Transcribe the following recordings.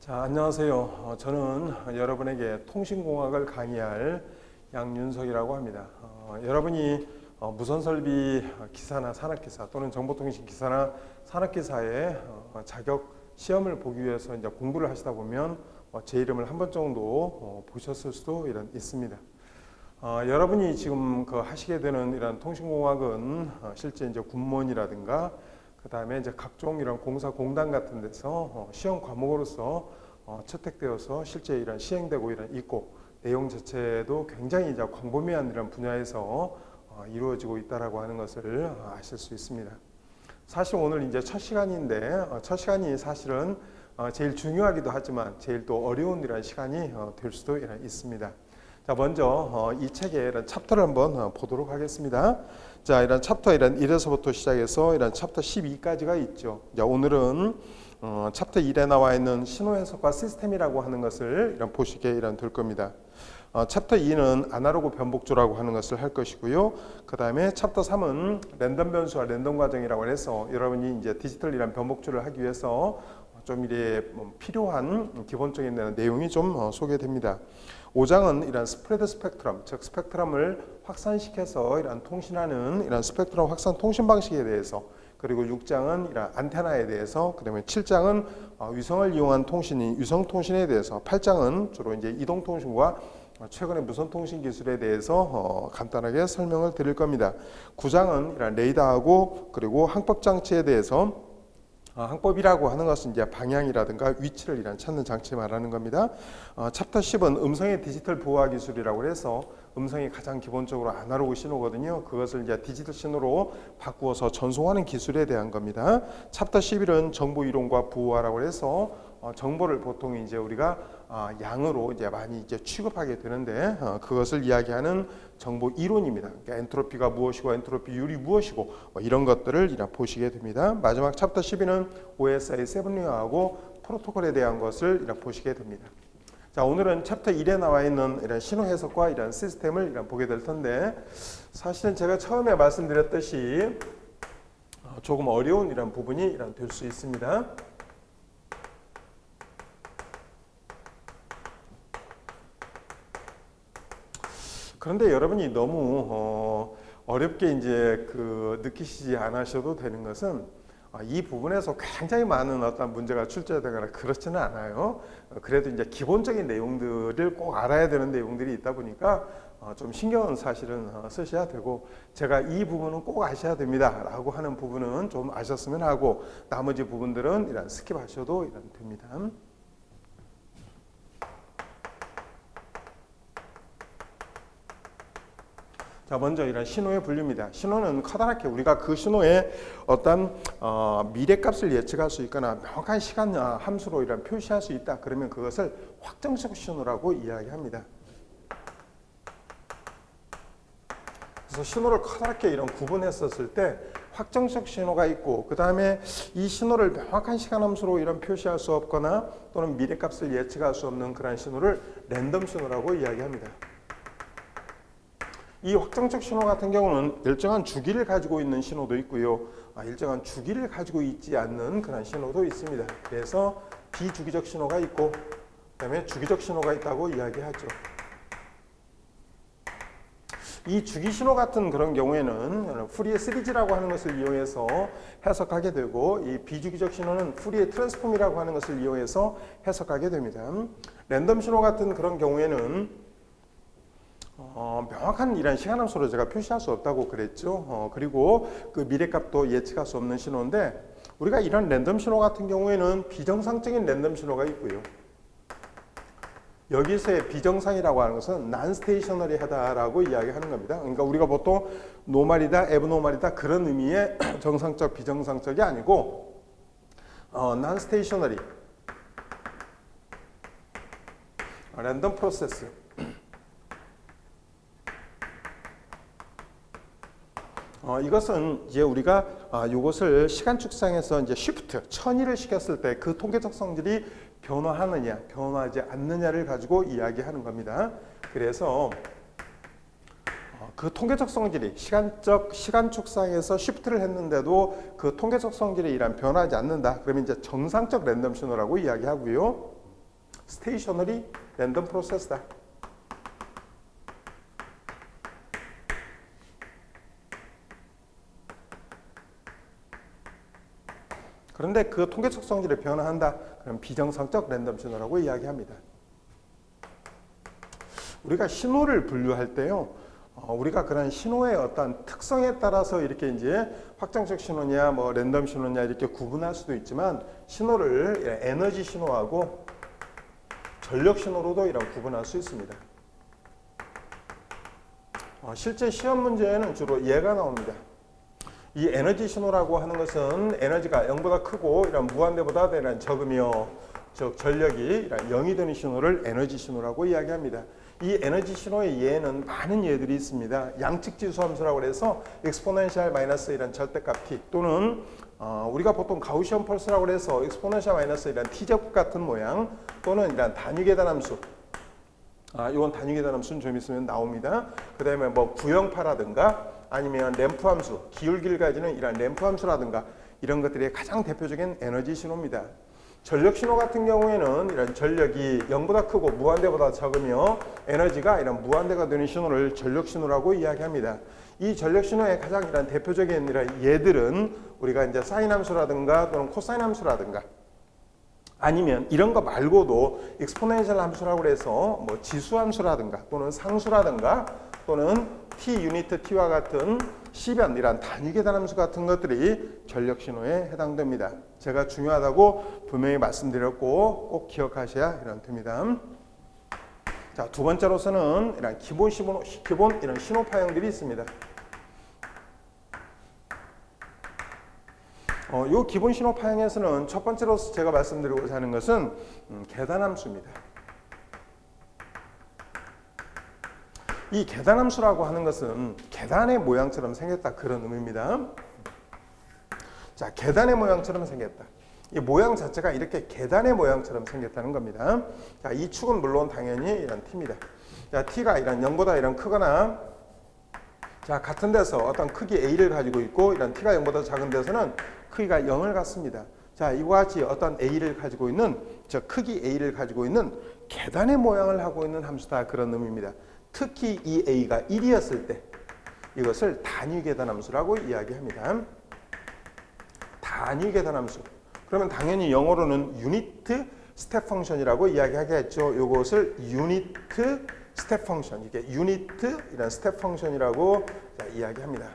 자, 안녕하세요. 저는 여러분에게 통신공학을 강의할 양윤석이라고 합니다. 여러분이 무선설비 기사나 산업기사 또는 정보통신 기사나 산업기사의 자격 시험을 보기 위해서 이제 공부를 하시다 보면 제 이름을 한 번 정도 보셨을 수도 있습니다. 여러분이 지금 하시게 되는 이런 통신공학은 실제 이제 군무원이라든가 그 다음에 이제 각종 이런 공사 공단 같은 데서 시험 과목으로서 채택되어서 실제 이런 시행되고 있고 내용 자체도 굉장히 이제 광범위한 이런 분야에서 이루어지고 있다라고 하는 것을 아실 수 있습니다. 사실 오늘 이제 첫 시간인데 첫 시간이 사실은 제일 중요하기도 하지만 제일 또 어려운 이런 시간이 될 수도 있습니다. 자, 먼저 이 책의 이런 챕터를 한번 보도록 하겠습니다. 자, 이런 챕터 1에서부터 시작해서 이런 챕터 12까지가 있죠. 자, 오늘은 챕터 1에 나와 있는 신호 해석과 시스템이라고 하는 것을 보시게 될 겁니다. 챕터 2는 아날로그 변복조라고 하는 것을 할 것이고요. 그 다음에 챕터 3은 랜덤 변수와 랜덤 과정이라고 해서 여러분이 이제 디지털 변복조를 하기 위해서 좀 필요한 기본적인 내용이 좀 소개됩니다. 5장은 이런 스프레드 스펙트럼, 즉 스펙트럼을 확산시켜서 이런 통신하는 이런 스펙트럼 확산 통신 방식에 대해서, 그리고 6장은 이런 안테나에 대해서, 그다음에 7장은 위성을 이용한 통신인 위성 통신에 대해서, 8장은 주로 이제 이동 통신과 최근의 무선 통신 기술에 대해서 간단하게 설명을 드릴 겁니다. 9장은 이런 레이더하고 그리고 항법 장치에 대해서, 항법이라고 하는 것은 이제 방향이라든가 위치를 찾는 장치 말하는 겁니다. 챕터 10은 음성의 디지털 보호화 기술이라고 해서 음성이 가장 기본적으로 아날로그 신호거든요. 그것을 이제 디지털 신호로 바꾸어서 전송하는 기술에 대한 겁니다. 챕터 11은 정보 이론과 부호화라고 해서 정보를 보통 이제 우리가 양으로 이제 많이 이제 취급하게 되는데 그것을 이야기하는 정보 이론입니다. 그러니까 엔트로피가 무엇이고 엔트로피율이 무엇이고 이런 것들을 보시게 됩니다. 마지막 챕터 12는 OSI 7링하고 프로토콜에 대한 것을 보시게 됩니다. 자, 오늘은 챕터 1에 나와 있는 이런 신호 해석과 이런 시스템을 보게 될 텐데, 사실은 제가 처음에 말씀드렸듯이 조금 어려운 이런 부분이 될 수 있습니다. 그런데 여러분이 너무 어렵게 이제 느끼시지 않으셔도 되는 것은 이 부분에서 굉장히 많은 어떤 문제가 출제되거나 그렇지는 않아요. 그래도 이제 기본적인 내용들을 꼭 알아야 되는 내용들이 있다 보니까 좀 신경은 사실은 쓰셔야 되고, 제가 이 부분은 꼭 아셔야 됩니다 라고 하는 부분은 좀 아셨으면 하고, 나머지 부분들은 스킵하셔도 됩니다. 자, 먼저 이런 신호의 분류입니다. 신호는 커다랗게 우리가 그 신호의 어떤 미래값을 예측할 수 있거나 명확한 시간 함수로 표시할 수 있다. 그러면 그것을 확정적 신호라고 이야기합니다. 그래서 신호를 커다랗게 구분했었을 때 확정적 신호가 있고, 그 다음에 이 신호를 명확한 시간 함수로 표시할 수 없거나 또는 미래값을 예측할 수 없는 그런 신호를 랜덤 신호라고 이야기합니다. 이 확정적 신호 같은 경우는 일정한 주기를 가지고 있는 신호도 있고요. 일정한 주기를 가지고 있지 않는 그런 신호도 있습니다. 그래서 비주기적 신호가 있고, 그다음에 주기적 신호가 있다고 이야기하죠. 이 주기 신호 같은 그런 경우에는 푸리에 시리즈라고 하는 것을 이용해서 해석하게 되고, 이 비주기적 신호는 푸리에 트랜스폼이라고 하는 것을 이용해서 해석하게 됩니다. 랜덤 신호 같은 그런 경우에는 명확한 이런 시간함수로 제가 표시할 수 없다고 그랬죠. 그리고 그 미래값도 예측할 수 없는 신호인데, 우리가 이런 랜덤 신호 같은 경우에는 비정상적인 랜덤 신호가 있고요. 여기서의 비정상이라고 하는 것은 non-stationary하다라고 이야기하는 겁니다. 그러니까 우리가 보통 노멀이다, abnormal이다 그런 의미의 정상적, 비정상적이 아니고 non-stationary, 랜덤 프로세스. 이것은 이제 우리가 이것을 시간 축상에서 이제 쉬프트, 천일을 시켰을 때 그 통계적 성질이 변화하느냐, 변화하지 않느냐를 가지고 이야기하는 겁니다. 그래서 그 통계적 성질이 시간 축상에서 쉬프트를 했는데도 그 통계적 성질이 변하지 않는다. 그러면 이제 정상적 랜덤 신호라고 이야기하고요. 스테이셔너리 랜덤 프로세스다. 그런데 그 통계적 성질을 변화한다. 그럼 비정상적 랜덤 신호라고 이야기합니다. 우리가 신호를 분류할 때요, 우리가 그런 신호의 어떤 특성에 따라서 이렇게 이제 확장적 신호냐, 뭐 랜덤 신호냐 이렇게 구분할 수도 있지만 신호를 에너지 신호하고 전력 신호로도 이런 구분할 수 있습니다. 실제 시험 문제에는 주로 얘가 나옵니다. 이 에너지 신호라고 하는 것은 에너지가 0보다 크고 이런 무한대보다 이런 적으며 즉 전력이 이런 0이 되는 신호를 에너지 신호라고 이야기합니다. 이 에너지 신호의 예는 많은 예들이 있습니다. 양측 지수 함수라고 해서 exponential 마이너스 이런 절대값 t 또는 우리가 보통 가우시언 펄스라고 해서 exponential 마이너스 이런 t제곱 같은 모양 또는 이런 단위 계단 함수. 이건 단위 계단 함수는 좀 있으면 나옵니다. 그 다음에 뭐 구형파라든가 아니면 램프 함수, 기울기를 가지는 이런 램프 함수라든가 이런 것들이 가장 대표적인 에너지 신호입니다. 전력 신호 같은 경우에는 이런 전력이 0보다 크고 무한대보다 적으며 에너지가 이런 무한대가 되는 신호를 전력 신호라고 이야기합니다. 이 전력 신호의 가장 이런 대표적인 이런 예들은 우리가 이제 사인 함수라든가 또는 코사인 함수라든가 아니면 이런 거 말고도 익스포넨셜 함수라고 해서 뭐 지수 함수라든가 또는 상수라든가 또는 t 유니트 t와 같은 시변이란 단위 계단 함수 같은 것들이 전력 신호에 해당됩니다. 제가 중요하다고 분명히 말씀드렸고 꼭 기억하셔야 됩니다. 자, 두 번째로서는 이런 기본 이런 신호 파형들이 있습니다. 이 기본 신호 파형에서는 첫 번째로 제가 말씀드리고자 하는 것은 계단 함수입니다. 이 계단 함수라고 하는 것은 계단의 모양처럼 생겼다 그런 의미입니다. 자, 계단의 모양처럼 생겼다. 이 모양 자체가 이렇게 계단의 모양처럼 생겼다는 겁니다. 자, 이 축은 물론 당연히 이런 t입니다. 자, t가 이런 0보다 이런 크거나 자, 같은 데서 어떤 크기 a를 가지고 있고 이런 t가 0보다 작은 데서는 크기가 0을 갖습니다. 자, 이와 같이 어떤 a를 가지고 있는 저 크기 a를 가지고 있는 계단의 모양을 하고 있는 함수다 그런 의미입니다. 특히 이 a가 1이었을 때 이것을 단위 계단 함수라고 이야기합니다. 단위 계단 함수. 그러면 당연히 영어로는 유니트 스텝 펑션이라고 이야기하겠죠. 이것을 유니트 스텝 펑션, 이게 유니트 이런 스텝 펑션이라고 이야기합니다.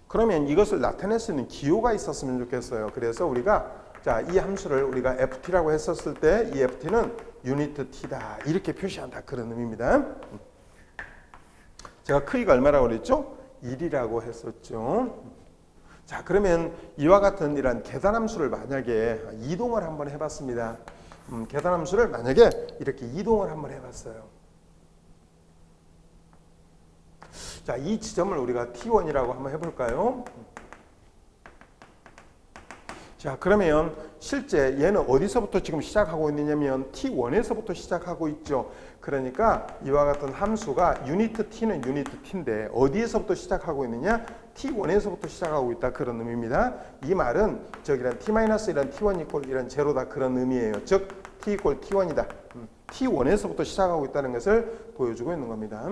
그러면 이것을 나타낼 수 있는 기호가 있었으면 좋겠어요. 그래서 우리가 자, 이 함수를 우리가 ft라고 했었을 때 이 ft는 유니트 t다 이렇게 표시한다 그런 의미입니다. 제가 크기가 얼마라고 그랬죠? 1이라고 했었죠. 자, 그러면 이와 같은 이런 계단 함수를 만약에 이동을 한번 해봤습니다. 계단 함수를 만약에 이렇게 이동을 한번 해봤어요. 자, 이 지점을 우리가 T1이라고 한번 해볼까요? 자, 그러면 실제 얘는 어디서부터 지금 시작하고 있느냐면 T1에서부터 시작하고 있죠. 그러니까 이와 같은 함수가 유니트 T는 유니트 T인데 어디에서부터 시작하고 있느냐? T1에서부터 시작하고 있다 그런 의미입니다. 이 말은 이런 T-이란 T1 이퀄 이런 제로다 그런 의미예요. 즉 T 이퀄 T1이다. T1에서부터 시작하고 있다는 것을 보여주고 있는 겁니다.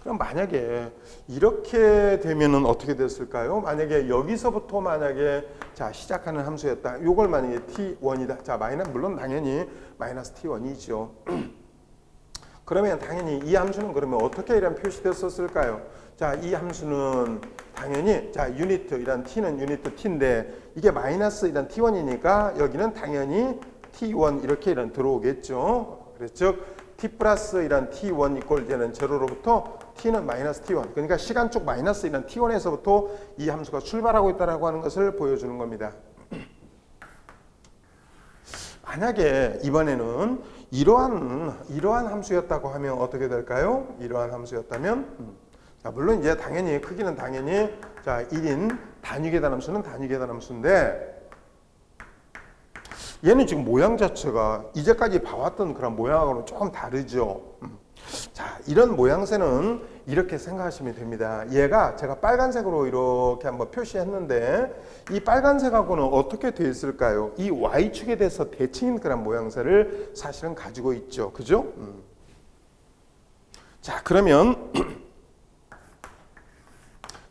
그럼 만약에 이렇게 되면은 어떻게 됐을까요? 만약에 여기서부터 만약에 자 시작하는 함수였다. 요걸 만약에 t1이다. 자 마이너스 물론 당연히 마이너스 t1이죠. 그러면 당연히 이 함수는 그러면 어떻게 이런 표시됐었을까요? 자 이 함수는 당연히 자 유니트 이란 t는 유니트 t인데 이게 마이너스 이란 t1이니까 여기는 당연히 t1 이렇게 이런 들어오겠죠. 그래서 즉 t 플러스 이란 t1 이꼴 되는 제로로부터 t는 마이너스 t1 그러니까 시간쪽 마이너스 이란 t1에서부터 이 함수가 출발하고 있다라고 하는 것을 보여주는 겁니다. 만약에 이번에는 이러한 함수였다고 하면 어떻게 될까요? 이러한 함수였다면 자 물론 이제 당연히 크기는 당연히 자 1인 단위 계단 함수는 단위 계단 함수인데 얘는 지금 모양 자체가 이제까지 봐왔던 그런 모양하고는 조금 다르죠. 자, 이런 모양새는 이렇게 생각하시면 됩니다. 얘가 제가 빨간색으로 이렇게 한번 표시했는데 이 빨간색하고는 어떻게 되어 있을까요? 이 Y축에 대해서 대칭인 그런 모양새를 사실은 가지고 있죠. 그죠? 자, 그러면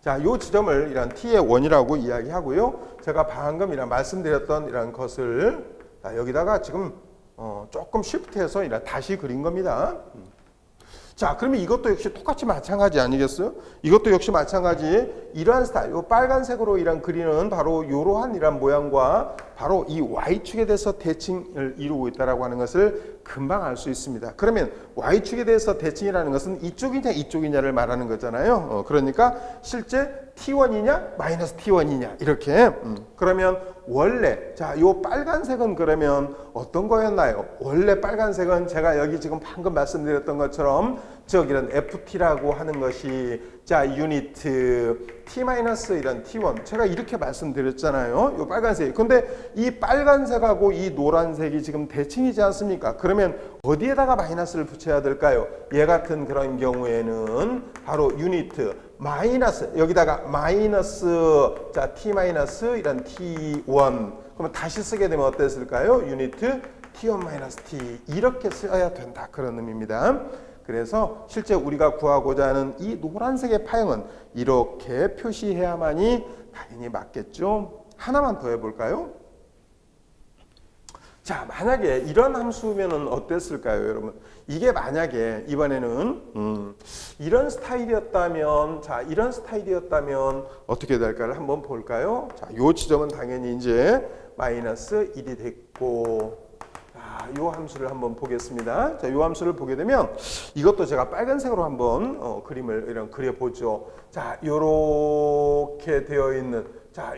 자, 요 지점을 이런 t의 원이라고 이야기하고요. 제가 방금 이런 말씀드렸던 이런 것을 자, 여기다가 지금 조금 쉬프트해서 이런 다시 그린 겁니다. 자, 그러면 이것도 역시 똑같이 마찬가지 아니겠어요? 이것도 역시 마찬가지 이러한 스타일, 요 빨간색으로 이런 그리는 바로 이러한 이런 모양과 바로 이 Y축에 대해서 대칭을 이루고 있다라고 하는 것을 금방 알 수 있습니다. 그러면 Y축에 대해서 대칭이라는 것은 이쪽이냐 이쪽이냐를 말하는 거잖아요. 그러니까 실제 T1이냐 마이너스 T1이냐 이렇게 그러면 원래 자, 요 빨간색은 그러면 어떤 거였나요? 원래 빨간색은 제가 여기 지금 방금 말씀드렸던 것처럼 즉 이런 FT라고 하는 것이 자, 유니트 T 마이너스 이런 T1 제가 이렇게 말씀드렸잖아요. 요 빨간색. 근데 이 빨간색하고 이 노란색이 지금 대칭이지 않습니까? 그러면 어디에다가 마이너스를 붙여야 될까요? 얘 같은 그런 경우에는 바로 유니트 마이너스 여기다가 마이너스 자, T 마이너스 이런 T1 그러면 다시 쓰게 되면 어땠을까요? 유니트 T1 마이너스 T 이렇게 써야 된다 그런 의미입니다. 그래서 실제 우리가 구하고자 하는 이 노란색의 파형은 이렇게 표시해야만이 당연히 맞겠죠. 하나만 더 해볼까요? 자, 만약에 이런 함수면은 어땠을까요, 여러분? 이게 만약에 이번에는 이런 스타일이었다면, 자, 이런 스타일이었다면 어떻게 될까를 한번 볼까요? 자, 요 지점은 당연히 이제 마이너스 1이 됐고. 요 함수를 한번 보겠습니다. 자, 요 함수를 보게 되면 이것도 제가 빨간색으로 한번 그림을 이런 그려보죠. 자, 요렇게 되어 있는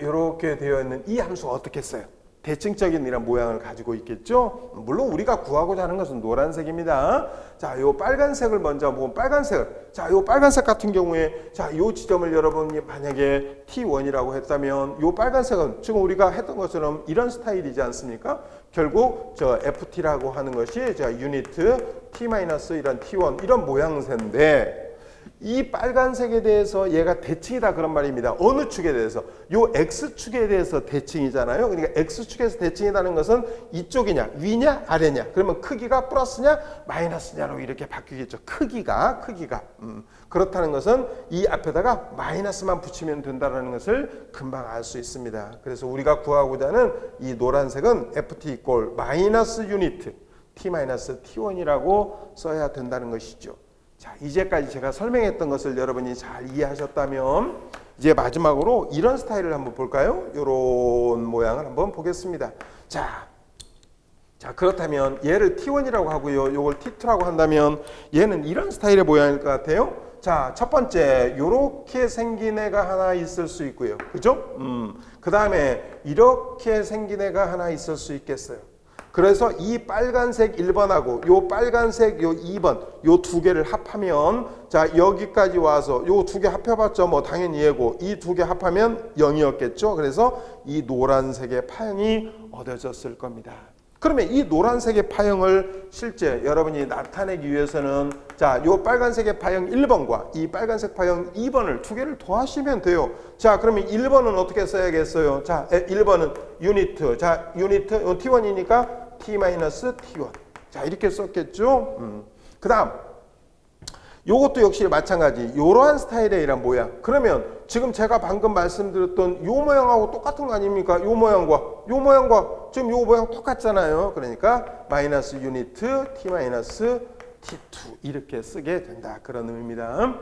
요렇게 되어 있는 이 함수가 어떻게 써요? 대칭적인 이런 모양을 가지고 있겠죠. 물론 우리가 구하고자 하는 것은 노란색입니다. 자, 요 빨간색을 먼저 보면 빨간색을 자, 요 빨간색 같은 경우에 자, 요 지점을 여러분이 만약에 T1이라고 했다면 요 빨간색은 지금 우리가 했던 것처럼 이런 스타일이지 않습니까? 결국 저 FT라고 하는 것이 자, 유니트 T 마이너스 이런 T1 이런 모양새인데 이 빨간색에 대해서 얘가 대칭이다 그런 말입니다. 어느 축에 대해서? 요 X축에 대해서 대칭이잖아요. 그러니까 X축에서 대칭이라는 것은 이쪽이냐 위냐 아래냐 그러면 크기가 플러스냐 마이너스냐로 이렇게 바뀌겠죠. 크기가 그렇다는 것은 이 앞에다가 마이너스만 붙이면 된다는 것을 금방 알 수 있습니다. 그래서 우리가 구하고자 하는 이 노란색은 FT 이꼴 마이너스 유니트 T 마이너스 T1이라고 써야 된다는 것이죠. 자, 이제까지 제가 설명했던 것을 여러분이 잘 이해하셨다면 이제 마지막으로 이런 스타일을 한번 볼까요? 이런 모양을 한번 보겠습니다. 자, 그렇다면 얘를 T1이라고 하고요. 이걸 T2라고 한다면 얘는 이런 스타일의 모양일 것 같아요. 자, 첫 번째 이렇게 생긴 애가 하나 있을 수 있고요. 그죠? 그 다음에 이렇게 생긴 애가 하나 있을 수 있겠어요. 그래서 이 빨간색 1번하고 요 빨간색 요 2번 요 두 개를 합하면 자, 여기까지 와서 요 두 개 합해봤자 뭐 당연히 얘고 이 두 개 합하면 0이었겠죠. 그래서 이 노란색의 파형이 얻어졌을 겁니다. 그러면 이 노란색의 파형을 실제 여러분이 나타내기 위해서는 자, 요 빨간색의 파형 1번과 이 빨간색 파형 2번을 두 개를 더하시면 돼요. 자, 그러면 1번은 어떻게 써야겠어요? 자, 1번은 유니트. 자, 유니트 T1이니까 T-T1. 자, 이렇게 썼겠죠? 그 다음 요것도 역시 마찬가지 이러한 스타일의 이런 모양. 그러면 지금 제가 방금 말씀드렸던 요 모양하고 똑같은 거 아닙니까? 요 모양과 지금 요 모양 똑같잖아요. 그러니까 마이너스 유니트 T 마이너스 T2 이렇게 쓰게 된다 그런 의미입니다.